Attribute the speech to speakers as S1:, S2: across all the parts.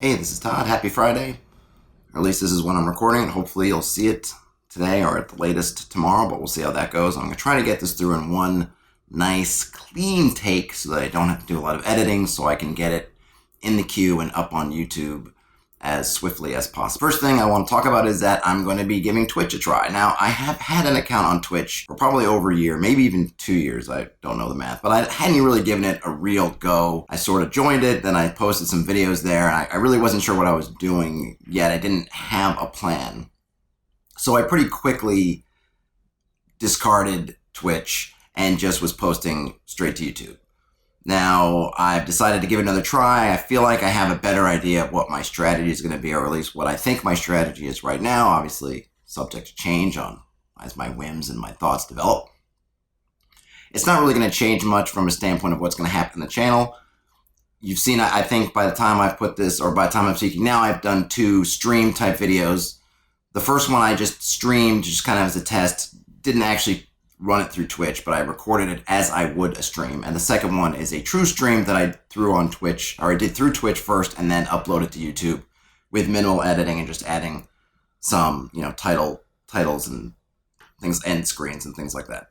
S1: Hey, this is Todd. Happy Friday. Or at least this is when I'm recording it. Hopefully you'll see it today or at the latest tomorrow, but we'll see how that goes. I'm going to try to get this through in one nice, clean take so that I don't have to do a lot of editing, so I can get it in the queue and up on YouTube as swiftly as possible. First thing I want to talk about is that I'm going to be giving Twitch a try. Now, I have had an account on Twitch for probably over a year, maybe even 2 years. I don't know the math, but I hadn't really given it a real go. I sort of joined it, then I posted some videos there. I really wasn't sure what I was doing yet. I didn't have a plan. So I pretty quickly discarded Twitch and just was posting straight to YouTube. Now, I've decided to give it another try. I feel like I have a better idea of what my strategy is going to be, or at least what I think my strategy is right now. Obviously, subject to change as my whims and my thoughts develop. It's not really going to change much from a standpoint of what's going to happen in the channel. You've seen, I think by the time I've put this, or by the time I'm speaking now, I've done 2 stream type videos. The first one I just streamed just kind of as a test, didn't actually run it through Twitch, but I recorded it as I would a stream. And the second one is a true stream that I threw on Twitch, or I did through Twitch first and then uploaded to YouTube with minimal editing and just adding some, titles and things, end screens and things like that.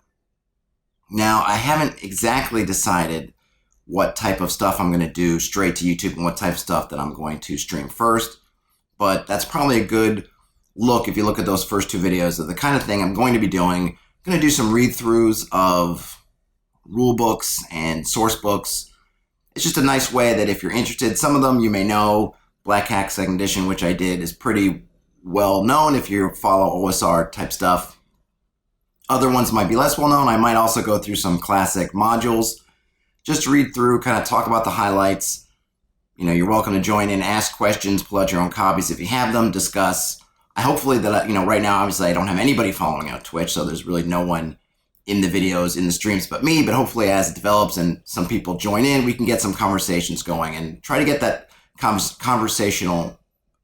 S1: Now, I haven't exactly decided what type of stuff I'm going to do straight to YouTube and what type of stuff that I'm going to stream first, but that's probably a good look if you look at those first 2 videos of the kind of thing I'm going to be doing. I'm going to do some read-throughs of rule books and source books. It's just a nice way that if you're interested, some of them you may know. Black Hack 2nd Edition, which I did, is pretty well known if you follow OSR type stuff. Other ones might be less well known. I might also go through some classic modules, just to read through, kind of talk about the highlights. You're welcome to join in, ask questions, pull out your own copies if you have them, discuss. Hopefully that, right now, obviously I don't have anybody following on Twitch, so there's really no one in the videos, in the streams but me, but hopefully as it develops and some people join in, we can get some conversations going and try to get that conversational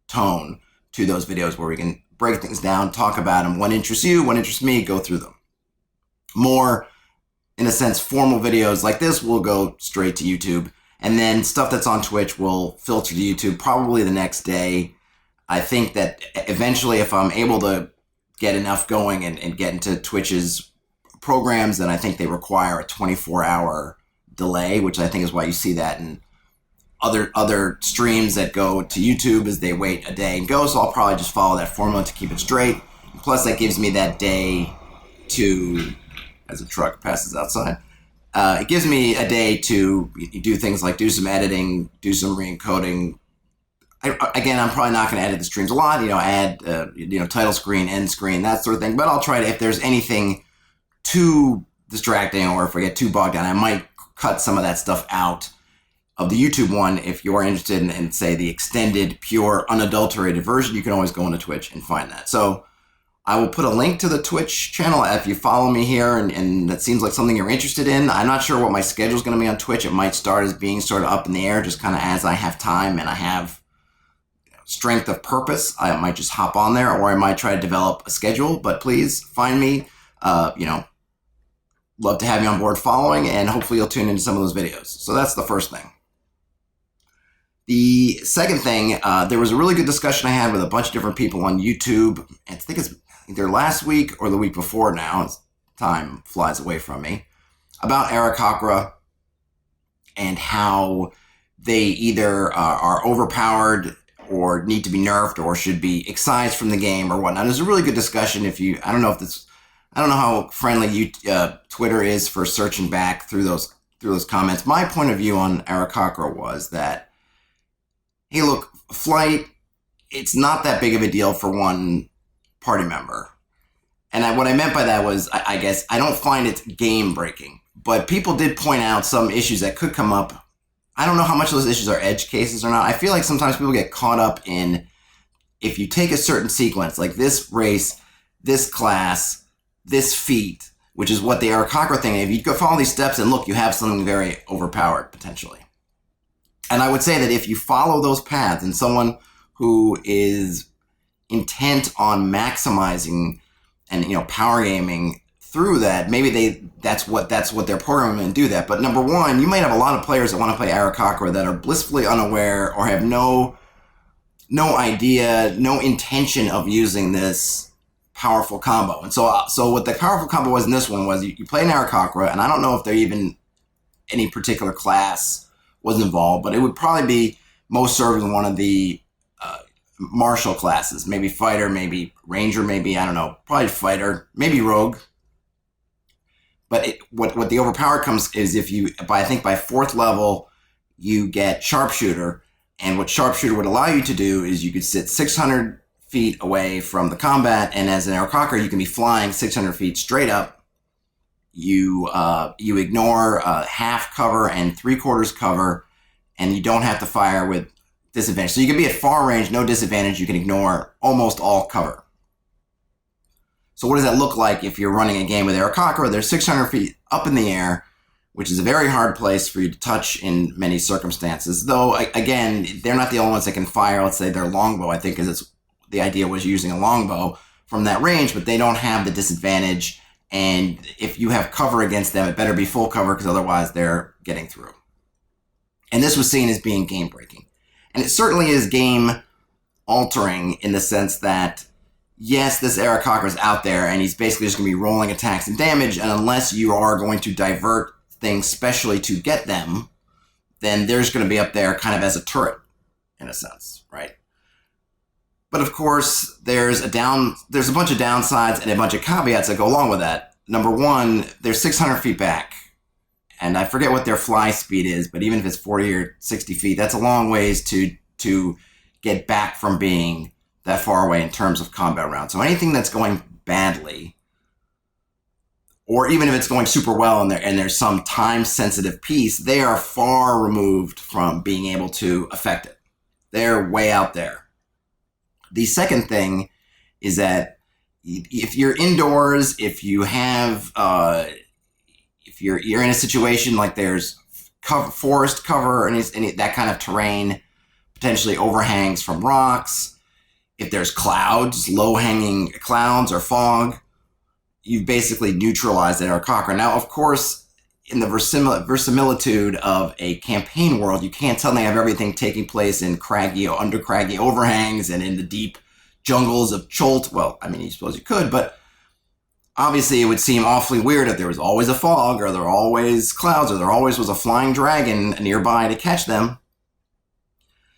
S1: tone to those videos where we can break things down, talk about them, what interests you, what interests me, go through them. More, in a sense, formal videos like this will go straight to YouTube, and then stuff that's on Twitch will filter to YouTube probably the next day. I think that eventually if I'm able to get enough going and get into Twitch's programs, then I think they require a 24-hour delay, which I think is why you see that in other streams that go to YouTube as they wait a day and go. So I'll probably just follow that formula to keep it straight. Plus that gives me that day to, as a truck passes outside, it gives me a day to do things like do some editing, do some re-encoding. Again, I'm probably not going to edit the streams a lot, add, title screen, end screen, that sort of thing. But I'll try to, if there's anything too distracting or if I get too bogged down, I might cut some of that stuff out of the YouTube one. If you're interested in, say, the extended, pure, unadulterated version, you can always go into Twitch and find that. So I will put a link to the Twitch channel if you follow me here and that seems like something you're interested in. I'm not sure what my schedule is going to be on Twitch. It might start as being sort of up in the air, just kind of as I have time and I have strength of purpose. I might just hop on there, or I might try to develop a schedule, but please find me. Love to have you on board following, and hopefully you'll tune into some of those videos. So that's the first thing. The second thing, there was a really good discussion I had with a bunch of different people on YouTube. I think it's either last week or the week before now, as time flies away from me, about Aarokocra and how they either are overpowered or need to be nerfed or should be excised from the game or whatnot. There's a really good discussion. I don't know how friendly Twitter is for searching back through those comments. My point of view on Aarokocra was that, hey, look, Flight, it's not that big of a deal for one party member. And what I meant by that was, I guess, I don't find it game breaking, but people did point out some issues that could come up. I don't know how much of those issues are edge cases or not. I feel like sometimes people get caught up in, if you take a certain sequence, like this race, this class, this feat, which is what the Aarokocra thing, if you go follow these steps and look, you have something very overpowered potentially. And I would say that if you follow those paths and someone who is intent on maximizing and, power gaming through that, maybe that's what they're programming to do that. But number one, you might have a lot of players that want to play Aarokocra that are blissfully unaware or have no no idea, no intention of using this powerful combo. And so what the powerful combo was in this one was you play an Aarokocra, and I don't know if there even any particular class was involved, but it would probably be most serving one of the martial classes, maybe fighter, maybe ranger, maybe, I don't know, probably fighter, maybe rogue. But what the overpower comes is if you, I think by 4th level, you get sharpshooter. And what sharpshooter would allow you to do is you could sit 600 feet away from the combat, and as an Aarokocra, you can be flying 600 feet straight up. You ignore half cover and 3/4 cover, and you don't have to fire with disadvantage. So you can be at far range, no disadvantage. You can ignore almost all cover. So what does that look like if you're running a game with Aarokocra? They're 600 feet up in the air, which is a very hard place for you to touch in many circumstances. Though, again, they're not the only ones that can fire, let's say, their longbow. I think the idea was using a longbow from that range, but they don't have the disadvantage. And if you have cover against them, it better be full cover, because otherwise they're getting through. And this was seen as being game-breaking. And it certainly is game-altering in the sense that, yes, this Aarokocra is out there, and he's basically just going to be rolling attacks and damage, and unless you are going to divert things specially to get them, then there's going to be up there kind of as a turret, in a sense, right? But of course, there's a bunch of downsides and a bunch of caveats that go along with that. Number one, they're 600 feet back. And I forget what their fly speed is, but even if it's 40 or 60 feet, that's a long ways to get back from being that far away in terms of combat rounds. So anything that's going badly, or even if it's going super well and there's some time-sensitive piece, they are far removed from being able to affect it. They're way out there. The second thing is that if you're indoors, if you have, if you're in a situation like there's forest cover and that kind of terrain, potentially overhangs from rocks, if there's clouds, low-hanging clouds or fog, you've basically neutralized that Aarokocra. Now, of course, in the verisimilitude of a campaign world, you can't suddenly have everything taking place in craggy or under craggy overhangs and in the deep jungles of Cholt. Well, I mean, I suppose you could, but obviously it would seem awfully weird if there was always a fog, or there were always clouds, or there always was a flying dragon nearby to catch them.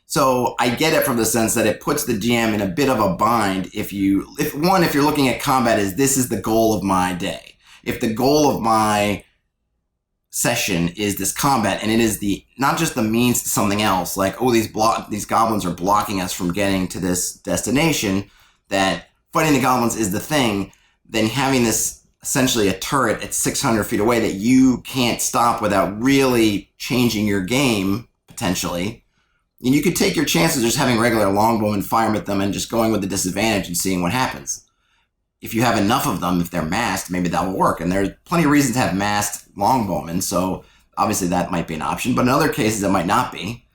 S1: So I get it from the sense that it puts the GM in a bit of a bind if you're looking at combat as this is the goal of my day. If the goal of my session is this combat, and it is not just the means to something else, like, oh, these goblins are blocking us from getting to this destination, that fighting the goblins is the thing, then having this essentially a turret at 600 feet away that you can't stop without really changing your game, potentially. And you could take your chances just having regular longbowmen fire at them and just going with the disadvantage and seeing what happens. If you have enough of them, if they're masked, maybe that will work. And there's plenty of reasons to have masked longbowmen, so obviously that might be an option. But in other cases, it might not be.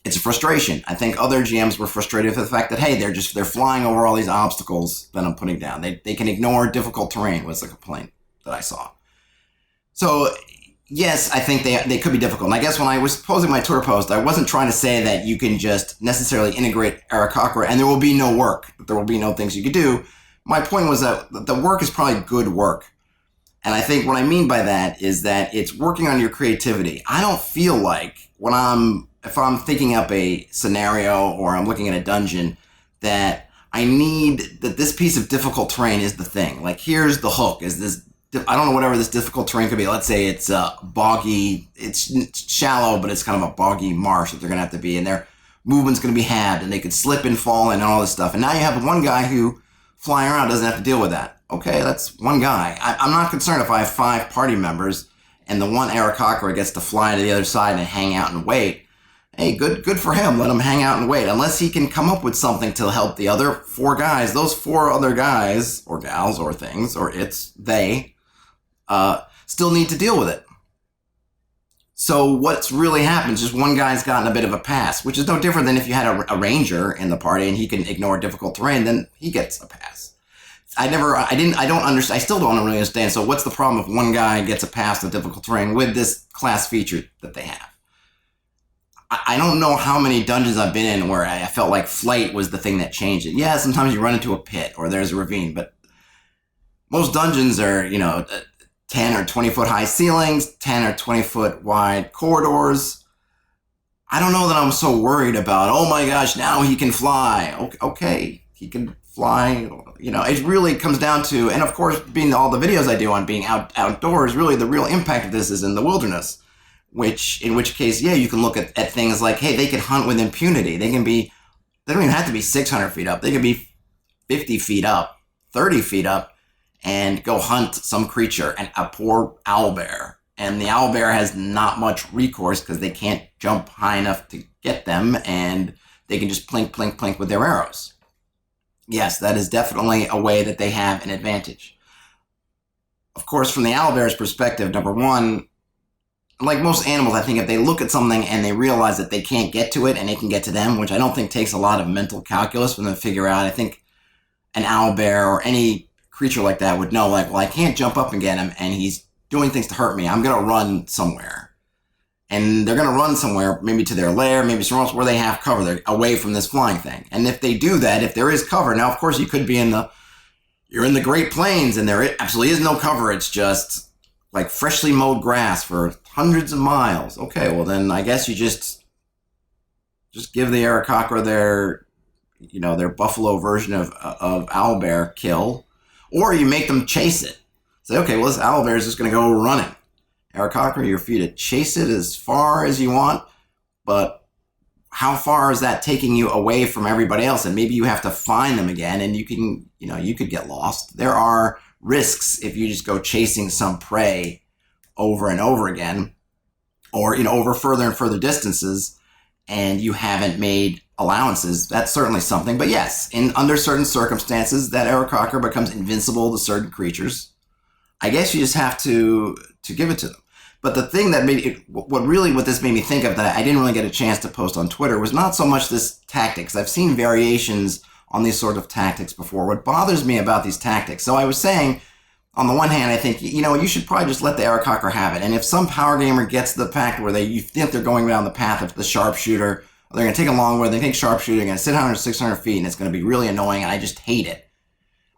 S1: It's a frustration. I think other GMs were frustrated with the fact that, hey, they're flying over all these obstacles that I'm putting down. They can ignore difficult terrain, was the complaint that I saw. So yes, I think they could be difficult. And I guess when I was posing my Twitter post, I wasn't trying to say that you can just necessarily integrate Aarokocra and there will be no work, that there will be no things you could do. My point was that the work is probably good work. And I think what I mean by that is that it's working on your creativity. I don't feel like if I'm thinking up a scenario or I'm looking at a dungeon, that this piece of difficult terrain is the thing. Like, here's the hook, is this, I don't know, whatever this difficult terrain could be. Let's say it's boggy, it's shallow, but it's kind of a boggy marsh that they're going to have to be, and their movement's going to be halved, and they could slip and fall and all this stuff. And now you have one guy who, flying around, doesn't have to deal with that. Okay, that's one guy. I'm not concerned if I have 5 party members and the one Aarokocra gets to fly to the other side and hang out and wait. Hey, good for him. Let him hang out and wait. Unless he can come up with something to help the other 4 guys. Those 4 other guys, or gals, or things, or they still need to deal with it. So what's really happened is just one guy's gotten a bit of a pass, which is no different than if you had a ranger in the party and he can ignore difficult terrain, then he gets a pass. I still don't really understand. So what's the problem if one guy gets a pass to difficult terrain with this class feature that they have? I don't know how many dungeons I've been in where I felt like flight was the thing that changed it. Yeah, sometimes you run into a pit or there's a ravine, but most dungeons are, 10 or 20 foot high ceilings, 10 or 20 foot wide corridors. I don't know that I'm so worried about, oh my gosh, now he can fly. Okay, he can fly. It really comes down to, and of course, being all the videos I do on being outdoors, really the real impact of this is in the wilderness, in which case, yeah, you can look at things like, hey, they can hunt with impunity. They don't even have to be 600 feet up. They can be 50 feet up, 30 feet up, and go hunt some creature, and a poor owlbear. And the owlbear has not much recourse because they can't jump high enough to get them, and they can just plink, plink, plink with their arrows. Yes, that is definitely a way that they have an advantage. Of course, from the owlbear's perspective, number one, like most animals, I think if they look at something and they realize that they can't get to it and it can get to them, which I don't think takes a lot of mental calculus for them to figure out. I think an owlbear or any creature like that would know, like, well, I can't jump up and get him, and he's doing things to hurt me. I'm going to run somewhere. And they're going to run somewhere, maybe to their lair, maybe somewhere else where they have cover. They're away from this flying thing. And if they do that, if there is cover, now, of course, you could be you're in the Great Plains, and there absolutely is no cover. It's just like freshly mowed grass for hundreds of miles. Okay, well, then I guess you just give the Aarokocra their buffalo version of owlbear kill. Or you make them chase it. Say, okay, well, this owlbear is just going to go running. Aarokocra, you're free to chase it as far as you want, but how far is that taking you away from everybody else? And maybe you have to find them again, and you could get lost. There are risks if you just go chasing some prey over and over again, or, over further and further distances, and you haven't made allowances. That's certainly something. But yes, under certain circumstances, that Aarokocra becomes invincible to certain creatures. I guess you just have to give it to them. But the thing that what this made me think of that I didn't really get a chance to post on Twitter was not so much this tactics. I've seen variations on these sort of tactics before. What bothers me about these tactics, so I was saying, on the one hand, I think, you should probably just let the Aarokocra have it. And if some power gamer gets the pact where you think they're going down the path of the sharpshooter, they're going to take a long way, they take sharpshooter, they're going to sit 100 or 600 feet, and it's going to be really annoying, and I just hate it.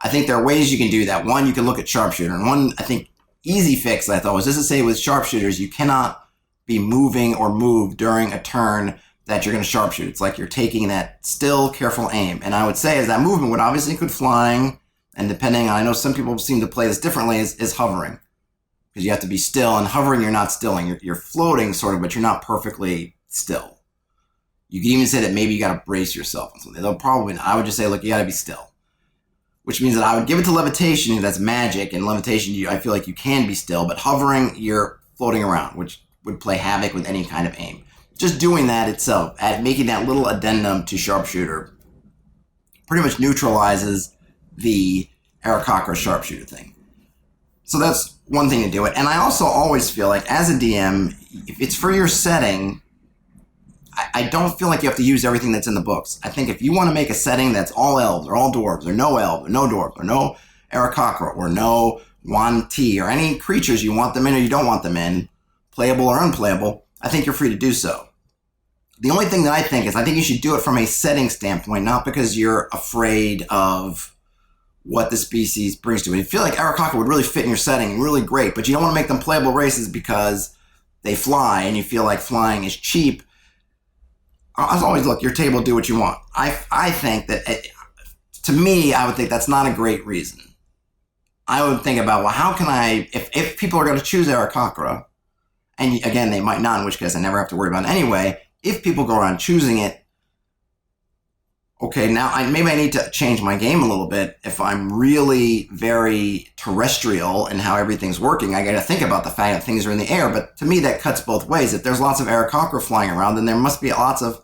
S1: I think there are ways you can do that. One, you can look at sharpshooter, and one, I think, easy fix I thought was just to say with sharpshooters, you cannot be moving or move during a turn that you're going to sharpshoot. It's like you're taking that still, careful aim. And I would say as that movement would obviously include flying, and depending on, I know some people seem to play this differently, is hovering. Because you have to be still, and hovering you're not stilling. You're floating sort of, but you're not perfectly still. You can even say that maybe you got to brace yourself. They'll probably, I would just say, look, you got to be still. Which means that I would give it to levitation, that's magic, and levitation, I feel like you can be still, but hovering, you're floating around, which would play havoc with any kind of aim. Just doing that itself, making that little addendum to sharpshooter, pretty much neutralizes the Aarokocra sharpshooter thing. So that's one thing to do it. And I also always feel like, as a DM, if it's for your setting, I don't feel like you have to use everything that's in the books. I think if you want to make a setting that's all elves, or all dwarves, or no elves, or no dwarves, or no Aarokocra, or no Yuan-ti, or any creatures you want them in or you don't want them in, playable or unplayable, I think you're free to do so. The only thing that I think you should do it from a setting standpoint, not because you're afraid of what the species brings to it. You feel like Aarokocra would really fit in your setting, really great, but you don't want to make them playable races because they fly, and you feel like flying is cheap. As always, look, your table, do what you want. I think that, to me, I would think that's not a great reason. I would think about, well, how can I, if people are going to choose Aarokocra, and again, they might not, in which case I never have to worry about it anyway, if people go around choosing it, okay, now maybe I need to change my game a little bit. If I'm really very terrestrial in how everything's working, I got to think about the fact that things are in the air. But to me, that cuts both ways. If there's lots of Aarokocra flying around, then there must be lots of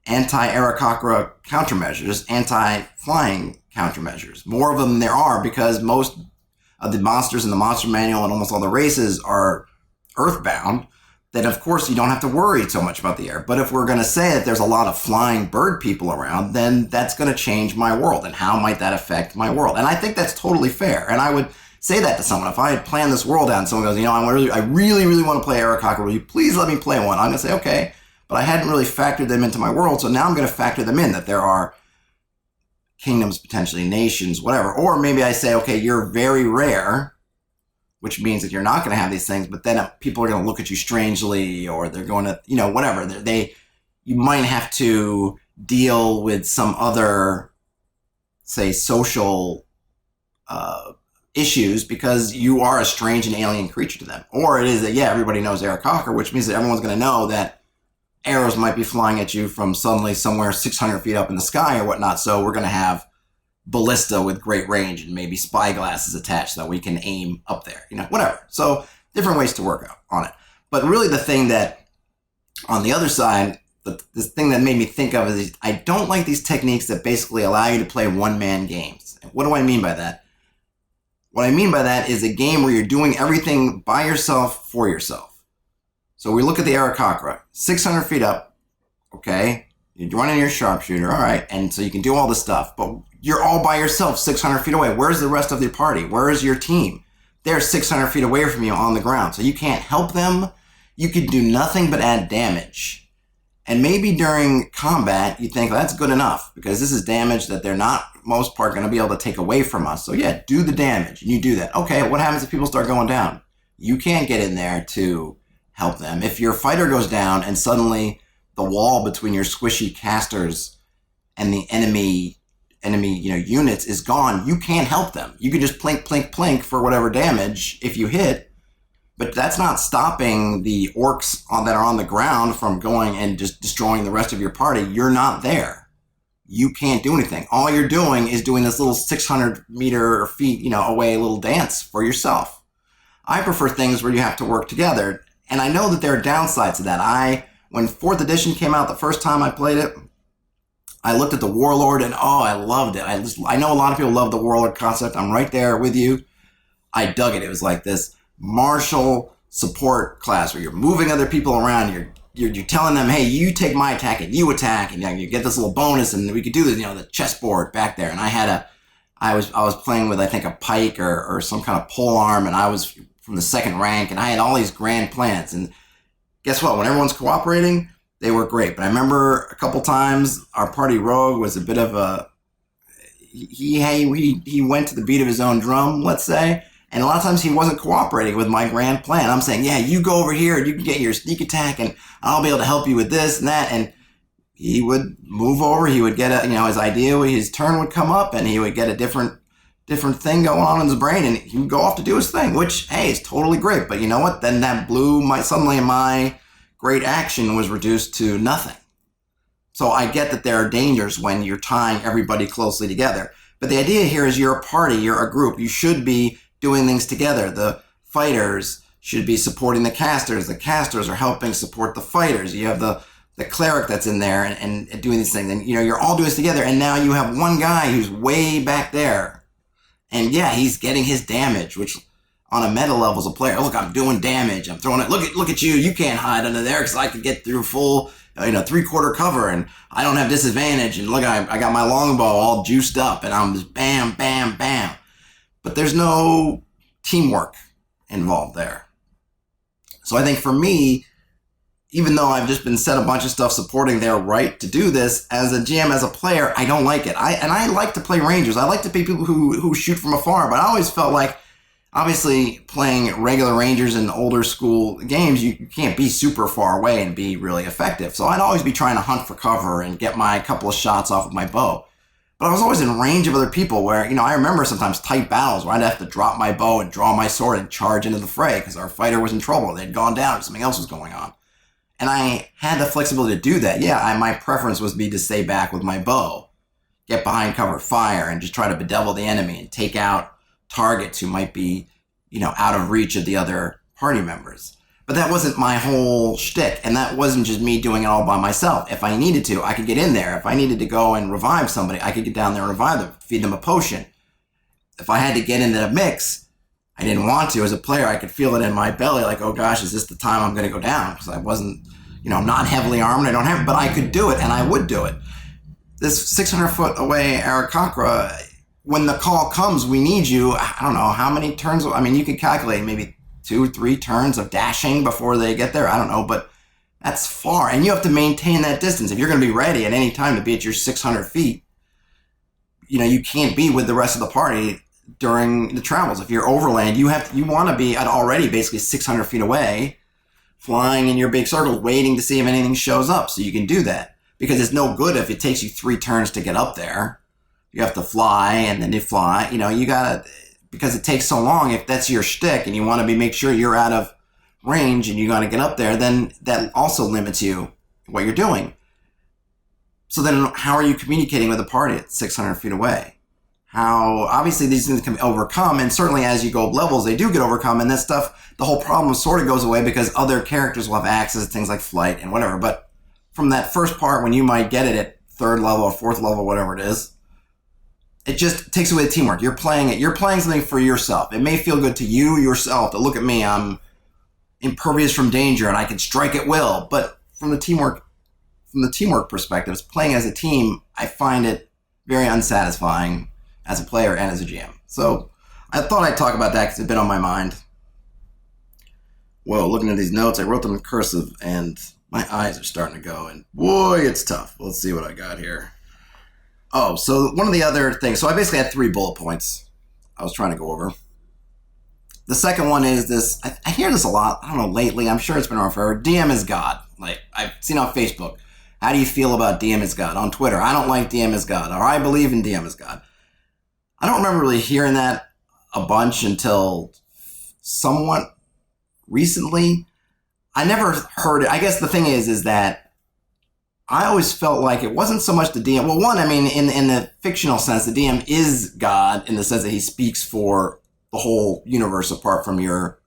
S1: anti-Aarokocra countermeasures, anti-flying countermeasures. More of them than there are, because most of the monsters in the monster manual and almost all the races are earthbound. Then of course you don't have to worry so much about the air. But if we're going to say that there's a lot of flying bird people around, then that's going to change my world. And how might that affect my world? And I think that's totally fair. And I would say that to someone. If I had planned this world out and someone goes, I really want to play Aarokocra, will you please let me play one? I'm going to say, okay, but but I hadn't really factored them into my world. So now I'm going to factor them in, that there are kingdoms, potentially nations, whatever. Or maybe I say, okay, you're very rare, which means that you're not going to have these things, but then people are going to look at you strangely, or they're going to, whatever. You might have to deal with some other, say, social issues because you are a strange and alien creature to them. Or it is that, everybody knows Aarokocra, which means that everyone's going to know that arrows might be flying at you from suddenly somewhere 600 feet up in the sky or whatnot. So we're going to have ballista with great range and maybe spy glasses attached so that we can aim up there, whatever. So different ways to work out on it. But really the thing that, on the other side, this thing that made me think of is I don't like these techniques that basically allow you to play one-man games. What do I mean by that? What I mean by that is a game where you're doing everything by yourself for yourself. So we look at the Aarokocra, 600 feet up, okay? You're running your sharpshooter, all right, and so you can do all this stuff, but you're all by yourself 600 feet away. Where's the rest of your party? Where is your team? They're 600 feet away from you on the ground, so you can't help them. You could do nothing but add damage. And maybe during combat, you think, well, that's good enough because this is damage that they're not, most part, going to be able to take away from us. So yeah, do the damage. And you do that. Okay, what happens if people start going down? You can't get in there to help them. If your fighter goes down and suddenly the wall between your squishy casters and the enemy units is gone, you can't help them. You can just plink, plink, plink for whatever damage if you hit. But that's not stopping the orcs that are on the ground from going and just destroying the rest of your party. You're not there. You can't do anything. All you're doing is doing this little 600 meter feet, away little dance for yourself. I prefer things where you have to work together. And I know that there are downsides to that. When 4th edition came out the first time I played it, I looked at the Warlord and I loved it. I know a lot of people love the Warlord concept. I'm right there with you. I dug it. It was like this martial support class where you're moving other people around. You're telling them, hey, you take my attack and you attack, and you get this little bonus, and we could do this, the chessboard back there. And I was playing with, I think, a pike or some kind of pole arm, and I was from the 2nd rank, and I had all these grand plans. And guess what? When everyone's cooperating, they work great. But I remember a couple times our party rogue was a bit of he went to the beat of his own drum, let's say. And a lot of times he wasn't cooperating with my grand plan. I'm saying, yeah, you go over here and you can get your sneak attack and I'll be able to help you with this and that. And he would move over. He would get his idea, his turn would come up and he would get a different thing going on in his brain and he would go off to do his thing, which, hey, is totally great. But you know what? Then that suddenly my great action was reduced to nothing. So I get that there are dangers when you're tying everybody closely together. But the idea here is you're a party, you're a group. You should be doing things together. The fighters should be supporting the casters. The casters are helping support the fighters. You have the cleric that's in there and doing these things. And, you're all doing this together. And now you have one guy who's way back there. And, yeah, he's getting his damage, which on a meta level as a player, look, I'm doing damage. I'm throwing it. Look at you. You can't hide under there because I could get through full, 3/4 cover. And I don't have disadvantage. And look, I got my longbow all juiced up. And I'm just bam, bam, bam. But there's no teamwork involved there. So I think for me, even though I've just been said a bunch of stuff supporting their right to do this, as a GM, as a player, I don't like it. I like to play rangers. I like to be people who shoot from afar, but I always felt like, obviously, playing regular rangers in older school games, you can't be super far away and be really effective. So I'd always be trying to hunt for cover and get my couple of shots off with my bow. But I was always in range of other people where, I remember sometimes tight battles where I'd have to drop my bow and draw my sword and charge into the fray because our fighter was in trouble. They'd gone down or something else was going on. And I had the flexibility to do that. Yeah, my preference was to stay back with my bow, get behind cover fire, and just try to bedevil the enemy and take out targets who might be, out of reach of the other party members. But that wasn't my whole shtick, and that wasn't just me doing it all by myself. If I needed to, I could get in there. If I needed to go and revive somebody, I could get down there and revive them, feed them a potion. If I had to get into the mix, I didn't want to. As a player, I could feel it in my belly, like, oh gosh, is this the time I'm going to go down? Because I wasn't, not heavily armed. I don't have it, but I could do it, and I would do it. This 600 foot away Aarokocra, when the call comes, we need you. I don't know how many turns. I mean, you could calculate maybe 2 or 3 turns of dashing before they get there. I don't know, but That's far, and you have to maintain that distance. If you're going to be ready at any time to be at your 600 feet, you can't be with the rest of the party during the travels. If you're overland, you want to be at already basically 600 feet away, flying in your big circle, waiting to see if anything shows up, so you can do that. Because it's no good if it takes you 3 turns to get up there. You have to fly, and then you fly. You gotta, because it takes so long. If that's your shtick, and you want to make sure you're out of range, and you got to get up there, then that also limits you what you're doing. So then, how are you communicating with the party at 600 feet away? How obviously these things can be overcome, and certainly as you go up levels, they do get overcome, and that stuff, the whole problem sort of goes away because other characters will have access to things like flight and whatever. But from that first part, when you might get it at 3rd level or 4th level, whatever it is, it just takes away the teamwork. You're playing something for yourself. It may feel good to you yourself to look at me. I'm impervious from danger and I can strike at will. But from the teamwork perspective, playing as a team, I find it very unsatisfying as a player and as a GM. So I thought I'd talk about that because it's been on my mind. Whoa, looking at these notes, I wrote them in cursive and my eyes are starting to go, and boy, it's tough. Let's see what I got here. Oh, so one of the other things, so I basically had 3 bullet points I was trying to go over. The second one is this, I hear this a lot, I don't know, lately, I'm sure it's been around forever, DM is God. Like, I've seen on Facebook, how do you feel about DM is God? On Twitter, I don't like DM is God, or I believe in DM is God. I don't remember really hearing that a bunch until somewhat recently. I never heard it. I guess the thing is that I always felt like it wasn't so much the DM. Well, one, I mean, in the fictional sense, the DM is God in the sense that he speaks for the whole universe apart from your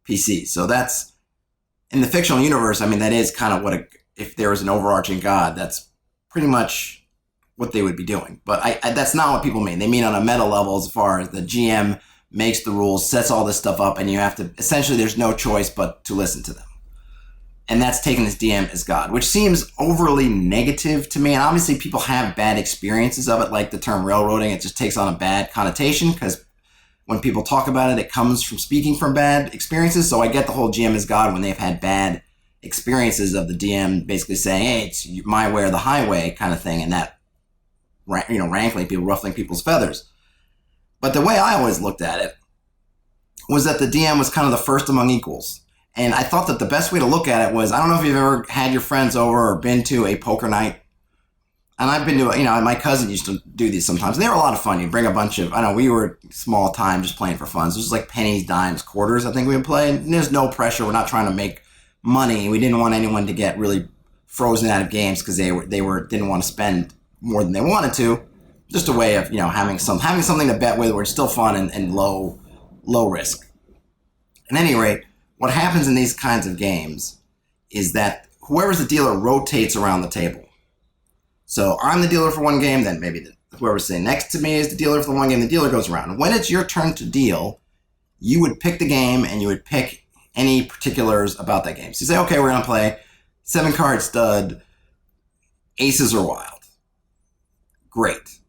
S1: PC. So that's, in the fictional universe, I mean, that is kind of if there was an overarching God, that's pretty much what they would be doing. But that's not what people mean. They mean on a meta level as far as the GM makes the rules, sets all this stuff up, and you have to, essentially there's no choice but to listen to them. And that's taken as DM as God, which seems overly negative to me. And obviously people have bad experiences of it, like the term railroading. It just takes on a bad connotation because when people talk about it, it comes from speaking from bad experiences. So I get the whole GM is God when they've had bad experiences of the DM basically saying, hey, it's my way or the highway kind of thing. And that, rankling people, ruffling people's feathers. But the way I always looked at it was that the DM was kind of the first among equals. And I thought that the best way to look at it was, I don't know if you've ever had your friends over or been to a poker night. And I've been to, my cousin used to do these sometimes. They were a lot of fun. You'd bring a bunch of, we were small time just playing for fun. So it was like pennies, dimes, quarters, I think we would play. And there's no pressure. We're not trying to make money. We didn't want anyone to get really frozen out of games because they didn't want to spend more than they wanted to. Just a way of, having something to bet with where it's still fun and low risk. At any rate, what happens in these kinds of games is that whoever's the dealer rotates around the table. So I'm the dealer for one game, then maybe whoever's sitting next to me is the dealer for the one game, the dealer goes around. When it's your turn to deal, you would pick the game and you would pick any particulars about that game. So you say, okay, we're going to play 7-card stud, aces are wild. Great.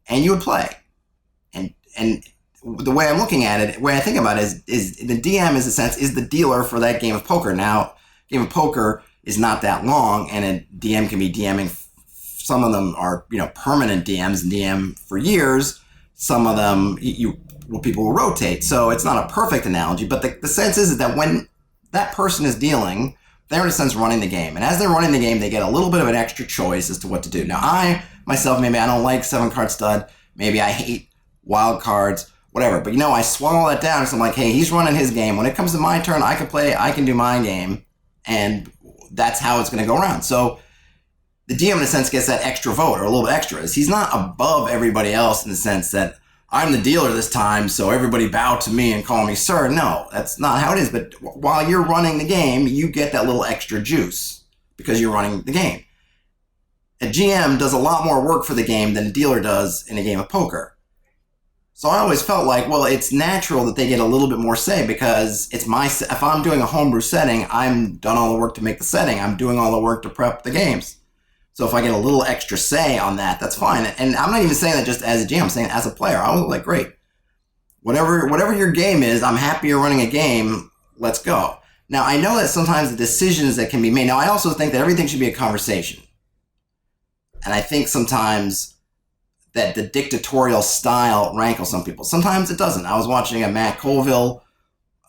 S1: And you would play. And the way I'm looking at it, the way I think about it is the DM is the dealer for that game of poker. Now, game of poker is not that long, and a DM can be DMing. Some of them are, permanent DMs and DM for years. Some of them, people will rotate. So it's not a perfect analogy, but the sense is that when that person is dealing, they're in a sense running the game. And as they're running the game, they get a little bit of an extra choice as to what to do. Now, I, myself, maybe I don't like 7-card stud. Maybe I hate wild cards. Whatever, but I swallow that down because I'm like, hey, he's running his game. When it comes to my turn, I can do my game, and that's how it's going to go around. So the DM, in a sense, gets that extra vote, or a little bit extra. He's not above everybody else in the sense that I'm the dealer this time, so everybody bow to me and call me sir. No, that's not how it is. But while you're running the game, you get that little extra juice because you're running the game. A GM does a lot more work for the game than a dealer does in a game of poker. So I always felt like, well, it's natural that they get a little bit more say because if I'm doing a homebrew setting, I'm done all the work to make the setting. I'm doing all the work to prep the games. So if I get a little extra say on that, that's fine. And I'm not even saying that just as a GM. I'm saying as a player. I was like, great. Whatever your game is, I'm happy you're running a game. Let's go. Now, I know that sometimes the decisions that can be made, now I also think that everything should be a conversation. And I think sometimes that the dictatorial style rankles some people. Sometimes it doesn't. I was watching a Matt Colville,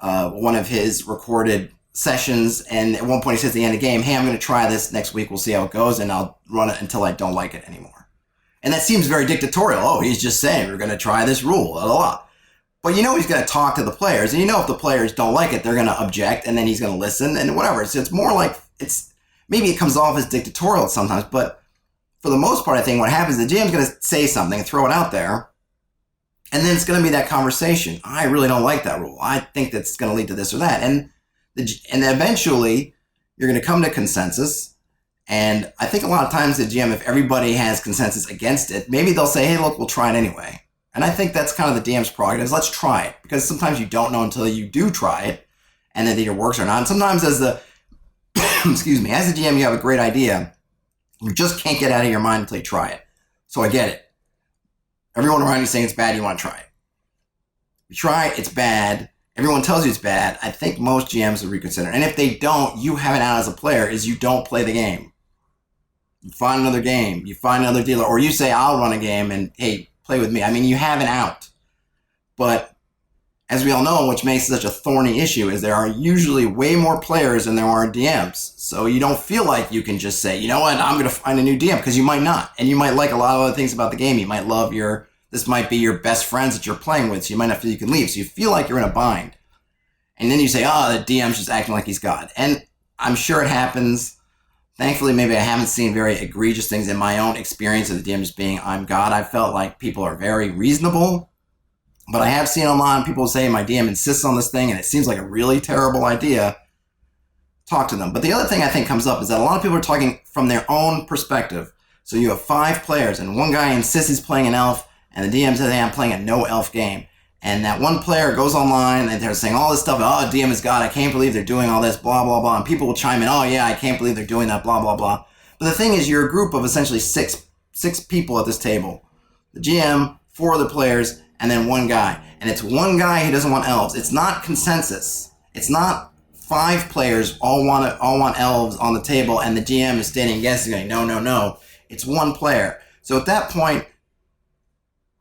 S1: one of his recorded sessions, and at one point he says at the end of the game, hey, I'm going to try this next week. We'll see how it goes, and I'll run it until I don't like it anymore. And that seems very dictatorial. Oh, he's just saying we're going to try this rule, blah, blah, blah. But he's going to talk to the players, and if the players don't like it, they're going to object, and then he's going to listen, and whatever. So it's more like maybe it comes off as dictatorial sometimes, but for the most part, I think what happens is the GM's going to say something and throw it out there, and then it's going to be that conversation. I really don't like that rule. I think that's going to lead to this or that. And eventually, you're going to come to consensus. And I think a lot of times the GM, if everybody has consensus against it, maybe they'll say, hey, look, we'll try it anyway. And I think that's kind of the DM's prerogative. Let's try it. Because sometimes you don't know until you do try it, and then it either works or not. And sometimes as the excuse me, as the GM, you have a great idea. You just can't get out of your mind until you try it. So I get it. Everyone around you saying it's bad, you want to try it. You try it, it's bad. Everyone tells you it's bad. I think most GMs will reconsider. And if they don't, you have an out as a player, is you don't play the game. You find another game. You find another dealer. Or you say, I'll run a game and, hey, play with me. I mean, you have an out. But as we all know, which makes it such a thorny issue, is there are usually way more players than there are DMs. So you don't feel like you can just say, you know what, I'm going to find a new DM, because you might not. And you might like a lot of other things about the game. You might love this might be your best friends that you're playing with, so you might not feel you can leave. So you feel like you're in a bind. And then you say, the DM's just acting like he's God. And I'm sure it happens. Thankfully, maybe I haven't seen very egregious things in my own experience of the DM just being, I'm God. I felt like people are very reasonable. But I have seen online people say my DM insists on this thing and it seems like a really terrible idea. Talk to them. But the other thing I think comes up is that a lot of people are talking from their own perspective. So you have 5 players and one guy insists he's playing an elf and the DM says, hey, I'm playing a no elf game. And that one player goes online and they're saying all this stuff. Oh, DM is God. I can't believe they're doing all this, blah, blah, blah. And people will chime in, oh, yeah, I can't believe they're doing that, blah, blah, blah. But the thing is, you're a group of essentially six people at this table. The GM, 4 other players, and then one guy. And it's one guy who doesn't want elves. It's not consensus. It's not 5 players all want elves on the table and the GM is standing against it going, no, no, no. It's one player. So at that point,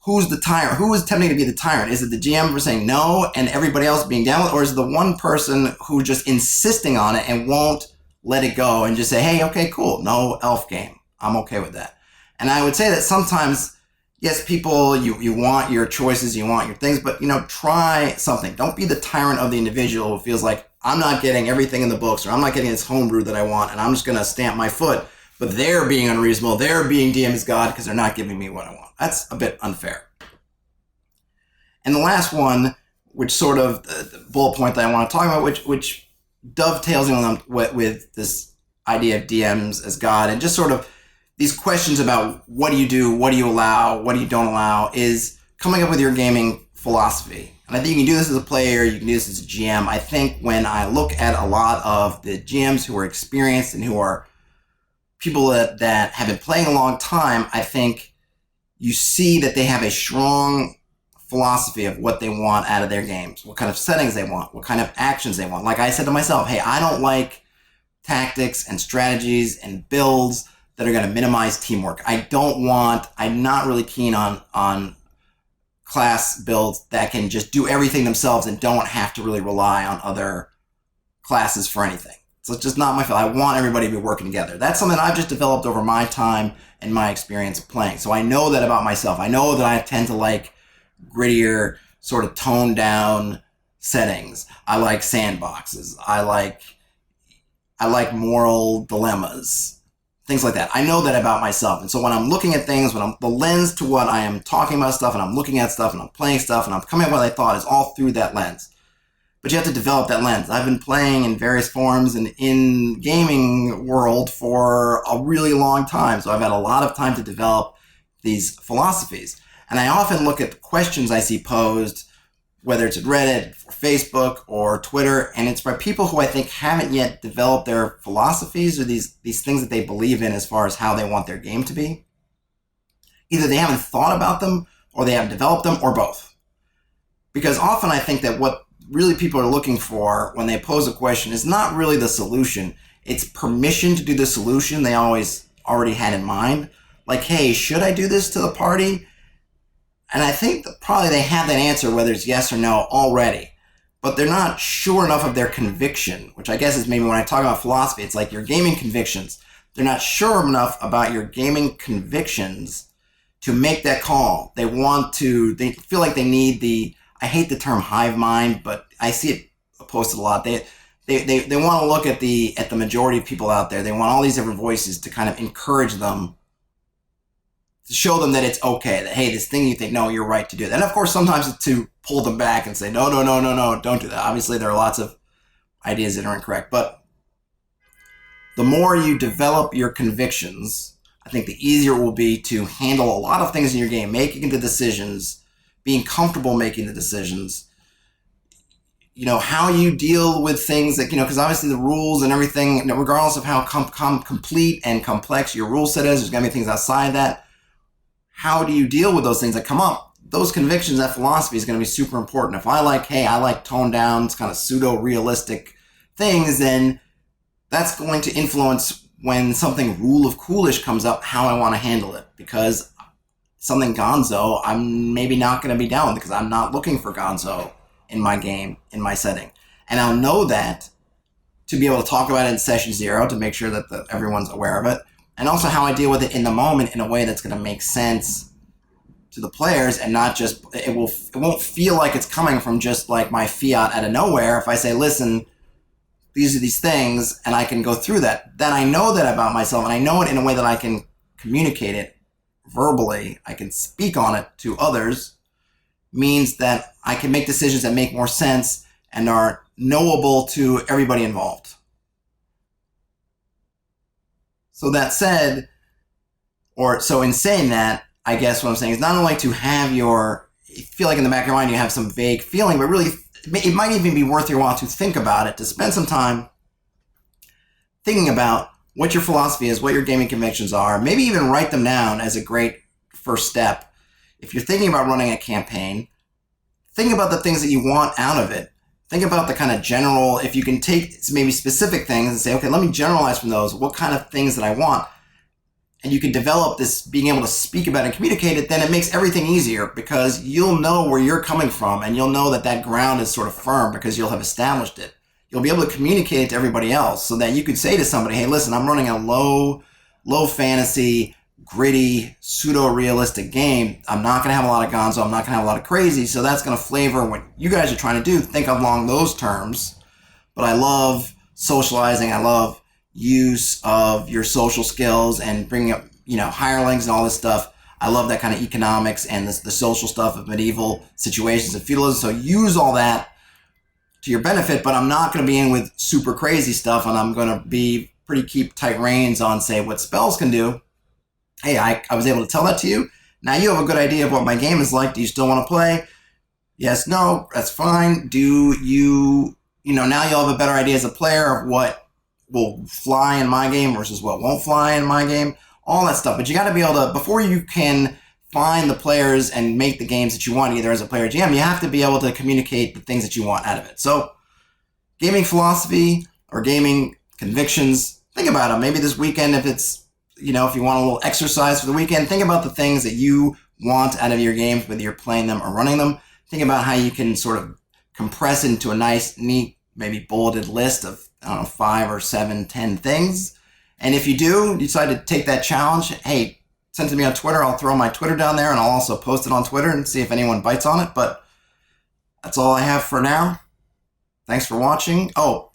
S1: who's the tyrant? Who is attempting to be the tyrant? Is it the GM for saying no and everybody else being down with it? Or is it the one person who's just insisting on it and won't let it go and just say, hey, okay, cool, no elf game. I'm okay with that. And I would say that sometimes, yes, people, you want your choices, you want your things, but, try something. Don't be the tyrant of the individual who feels like I'm not getting everything in the books or I'm not getting this homebrew that I want and I'm just going to stamp my foot, but they're being unreasonable. They're being DM as God because they're not giving me what I want. That's a bit unfair. And the last one, which sort of the bullet point that I want to talk about, which dovetails in with this idea of DMs as God and just sort of these questions about what do you allow, what do you don't allow, is coming up with your gaming philosophy. And I think you can do this as a player, you can do this as a GM. I think when I look at a lot of the GMs who are experienced and who are people that have been playing a long time, I think you see that they have a strong philosophy of what they want out of their games, what kind of settings they want, what kind of actions they want. Like I said to myself, hey, I don't like tactics and strategies and builds that are going to minimize teamwork. I'm not really keen on class builds that can just do everything themselves and don't have to really rely on other classes for anything. So it's just not my feel. I want everybody to be working together. That's something I've just developed over my time and my experience of playing. So I know that about myself. I know that I tend to like grittier, sort of toned down settings. I like sandboxes. I like moral dilemmas. Things like that. I know that about myself. And so when I'm looking at things, the lens to what I am talking about stuff and I'm looking at stuff and I'm playing stuff and I'm coming up with what I thought is all through that lens. But you have to develop that lens. I've been playing in various forms and in gaming world for a really long time. So I've had a lot of time to develop these philosophies. And I often look at the questions I see posed, whether it's at Reddit or Facebook or Twitter, and it's by people who I think haven't yet developed their philosophies or these things that they believe in as far as how they want their game to be. Either they haven't thought about them or they haven't developed them or both. Because often I think that what really people are looking for when they pose a question is not really the solution. It's permission to do the solution they always already had in mind. Like, hey, should I do this to the party? And I think that probably they have that answer, whether it's yes or no, already. But they're not sure enough of their conviction, which I guess is maybe when I talk about philosophy, it's like your gaming convictions. They're not sure enough about your gaming convictions to make that call. They feel like they need I hate the term hive mind, but I see it posted a lot. They want to look at the majority of people out there. They want all these different voices to kind of encourage them, to show them that it's okay, that, hey, this thing you think, no, you're right to do that. And of course, sometimes it's to pull them back and say, no, don't do that. Obviously, there are lots of ideas that are incorrect. But the more you develop your convictions, I think the easier it will be to handle a lot of things in your game, making the decisions, being comfortable making the decisions, how you deal with things that, because obviously the rules and everything, regardless of how complete and complex your rule set is, there's going to be things outside that. How do you deal with those things that come up? Those convictions, that philosophy is going to be super important. If I like toned down, kind of pseudo-realistic things, then that's going to influence when something rule of coolish comes up, how I want to handle it. Because something gonzo, I'm maybe not going to be down with, because I'm not looking for gonzo in my game, in my setting. And I'll know that to be able to talk about it in session 0 to make sure that everyone's aware of it. And also how I deal with it in the moment in a way that's going to make sense to the players, and not just, it won't feel like it's coming from just like my fiat out of nowhere. If I say, listen, these are these things, and I can go through that, then I know that about myself, and I know it in a way that I can communicate it verbally, I can speak on it to others, means that I can make decisions that make more sense and are knowable to everybody involved. So that said, so in saying that, I guess what I'm saying is not only to have feel like in the back of your mind you have some vague feeling, but really it might even be worth your while to think about it, to spend some time thinking about what your philosophy is, what your gaming convictions are, maybe even write them down as a great first step. If you're thinking about running a campaign, think about the things that you want out of it. Think about the kind of general, if you can take maybe specific things and say, okay, let me generalize from those, what kind of things that I want. And you can develop this, being able to speak about and communicate it, then it makes everything easier, because you'll know where you're coming from, and you'll know that ground is sort of firm because you'll have established it. You'll be able to communicate it to everybody else, so that you could say to somebody, hey, listen, I'm running a low fantasy, gritty, pseudo-realistic game. I'm not going to have a lot of gonzo. I'm not going to have a lot of crazy. So that's going to flavor what you guys are trying to do. Think along those terms. But I love socializing. I love use of your social skills and bringing up, hirelings and all this stuff. I love that kind of economics and the social stuff of medieval situations and feudalism. So use all that to your benefit, but I'm not going to be in with super crazy stuff, and I'm going to be keep tight reins on, say, what spells can do. Hey, I was able to tell that to you. Now you have a good idea of what my game is like. Do you still want to play? Yes, no, that's fine. Do you, now you'll have a better idea as a player of what will fly in my game versus what won't fly in my game. All that stuff. But you got to be able to, before you can find the players and make the games that you want, either as a player or GM, you have to be able to communicate the things that you want out of it. So, gaming philosophy or gaming convictions, think about them. Maybe this weekend, if it's, if you want a little exercise for the weekend, think about the things that you want out of your games, whether you're playing them or running them. Think about how you can sort of compress into a nice, neat, maybe bulleted list of, 5 or 7, 10 things. And if you decide to take that challenge, hey, send it to me on Twitter. I'll throw my Twitter down there, and I'll also post it on Twitter and see if anyone bites on it. But that's all I have for now. Thanks for watching. Oh,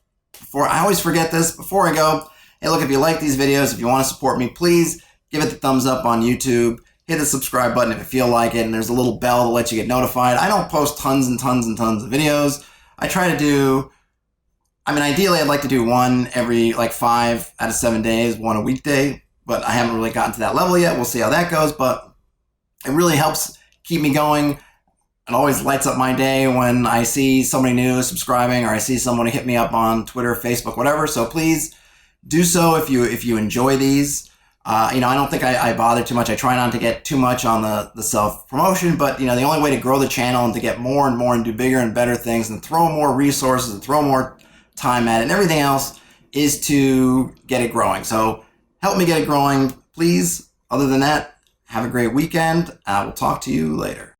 S1: I always forget this before I go. Hey, look, if you like these videos, if you want to support me, please give it the thumbs up on YouTube. Hit the subscribe button if you feel like it, and there's a little bell to let you get notified. I don't post tons and tons and tons of videos. I try to do, ideally I'd like to do one every 5 out of 7 days, one a weekday, but I haven't really gotten to that level yet. We'll see how that goes, but it really helps keep me going. It always lights up my day when I see somebody new subscribing, or I see someone hit me up on Twitter, Facebook, whatever. So please do so if you enjoy these. I don't think I bother too much. I try not to get too much on the self-promotion, but, the only way to grow the channel and to get more and more and do bigger and better things and throw more resources and throw more time at it and everything else is to get it growing. So help me get it growing, please. Other than that, have a great weekend. We'll talk to you later.